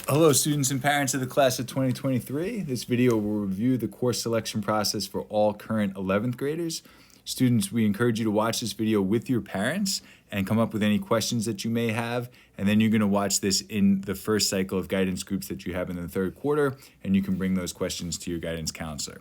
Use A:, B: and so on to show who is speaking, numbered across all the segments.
A: Hello, students and parents of the class of 2023. This video will review the course selection process for all current 11th graders. Students, we encourage you to watch this video with your parents and come up with any questions that you may have. And then you're going to watch this in the first cycle of guidance groups that you have in the third quarter, and you can bring those questions to your guidance counselor.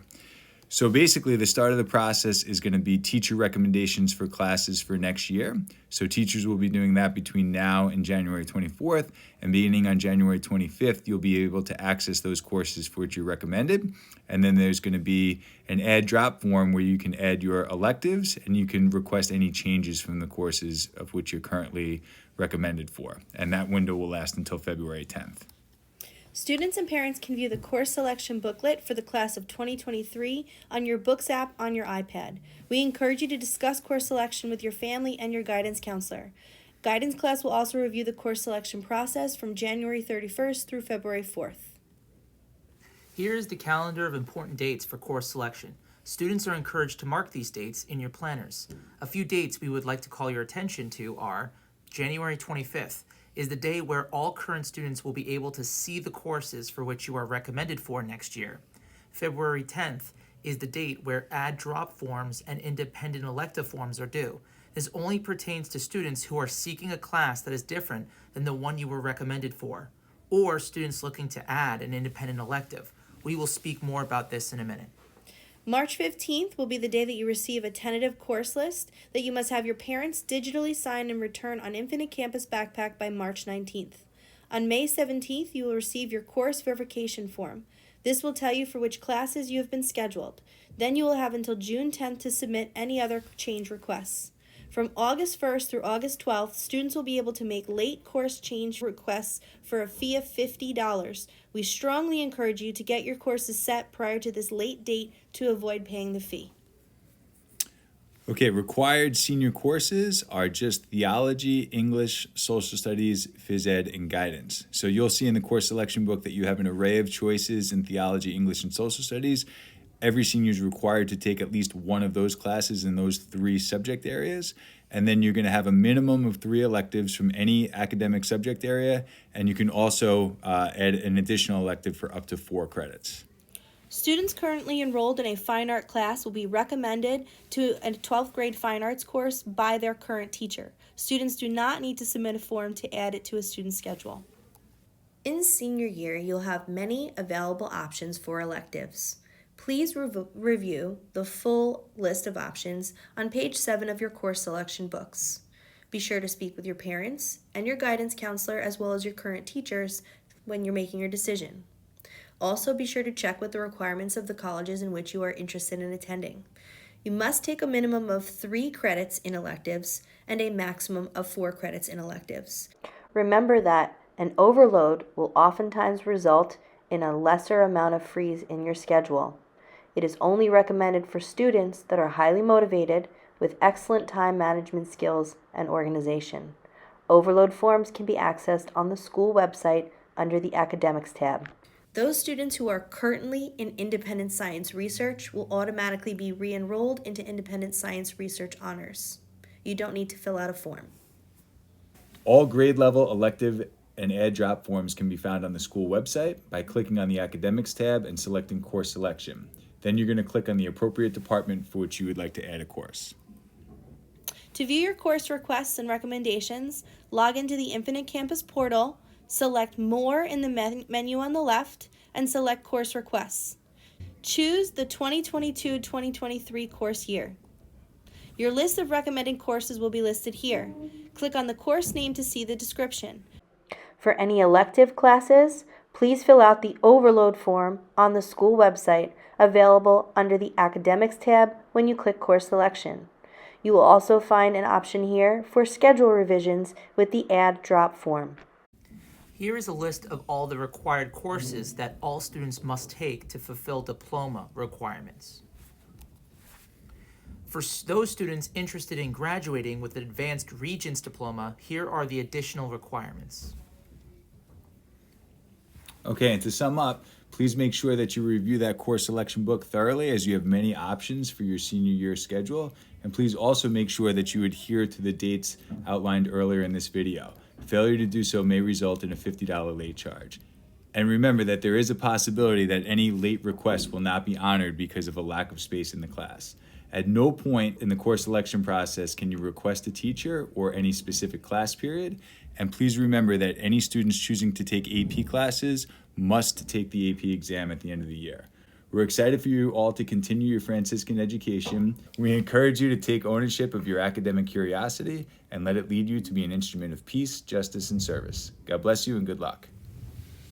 A: So basically, the start of the process is going to be teacher recommendations for classes for next year. So teachers will be doing that between now and January 24th, and beginning on January 25th, you'll be able to access those courses for which you recommended. And then there's going to be an add drop form where you can add your electives, and you can request any changes from the courses of which you're currently recommended for. And that window will last until February 10th.
B: Students and parents can view the course selection booklet for the class of 2023 on your Books app on your iPad. We encourage you to discuss course selection with your family and your guidance counselor. Guidance class will also review the course selection process from January 31st through February 4th.
C: Here is the calendar of important dates for course selection. Students are encouraged to mark these dates in your planners. A few dates we would like to call your attention to are January 25th. Is the day where all current students will be able to see the courses for which you are recommended for next year. February 10th is the date where add drop forms and independent elective forms are due. This only pertains to students who are seeking a class that is different than the one you were recommended for, or students looking to add an independent elective. We will speak more about this in a minute.
B: March 15th will be the day that you receive a tentative course list that you must have your parents digitally sign and return on Infinite Campus Backpack by March 19th. On May 17th, you will receive your course verification form. This will tell you for which classes you have been scheduled. Then you will have until June 10th to submit any other change requests. From August 1st through August 12th, students will be able to make late course change requests for a fee of $50. We strongly encourage you to get your courses set prior to this late date to avoid paying the fee.
A: Okay, required senior courses are just theology, English, social studies, phys ed, and guidance. So you'll see in the course selection book that you have an array of choices in theology, English, and social studies. Every senior is required to take at least one of those classes in those three subject areas. And then you're going to have a minimum of 3 electives from any academic subject area. And you can also add an additional elective for up to 4 credits.
B: Students currently enrolled in a fine art class will be recommended to a 12th grade fine arts course by their current teacher. Students do not need to submit a form to add it to a student's schedule. In senior year, you'll have many available options for electives. Please review the full list of options on page 7 of your course selection books. Be sure to speak with your parents and your guidance counselor as well as your current teachers when you're making your decision. Also, be sure to check with the requirements of the colleges in which you are interested in attending. You must take a minimum of 3 credits in electives and a maximum of 4 credits in electives. Remember that an overload will oftentimes result in a lesser amount of frees in your schedule. It is only recommended for students that are highly motivated with excellent time management skills and organization. Overload forms can be accessed on the school website under the Academics tab. Those students who are currently in independent science research will automatically be re-enrolled into independent science research honors. You don't need to fill out a form.
A: All grade level elective and add drop forms can be found on the school website by clicking on the Academics tab and selecting Course Selection. Then you're going to click on the appropriate department for which you would like to add a course.
B: To view your course requests and recommendations, log into the Infinite Campus portal, select More in the menu on the left, and select Course Requests. Choose the 2022-2023 course year. Your list of recommended courses will be listed here. Click on the course name to see the description. For any elective classes, please fill out the overload form on the school website available under the Academics tab when you click Course Selection. You will also find an option here for schedule revisions with the Add Drop form.
C: Here is a list of all the required courses that all students must take to fulfill diploma requirements. For those students interested in graduating with an advanced Regents diploma, here are the additional requirements.
A: Okay, and to sum up, please make sure that you review that course selection book thoroughly as you have many options for your senior year schedule. And please also make sure that you adhere to the dates outlined earlier in this video. Failure to do so may result in a $50 late charge. And remember that there is a possibility that any late request will not be honored because of a lack of space in the class. At no point in the course selection process can you request a teacher or any specific class period. And please remember that any students choosing to take AP classes must take the AP exam at the end of the year. We're excited for you all to continue your Franciscan education. We encourage you to take ownership of your academic curiosity and let it lead you to be an instrument of peace, justice, and service. God bless you and good luck.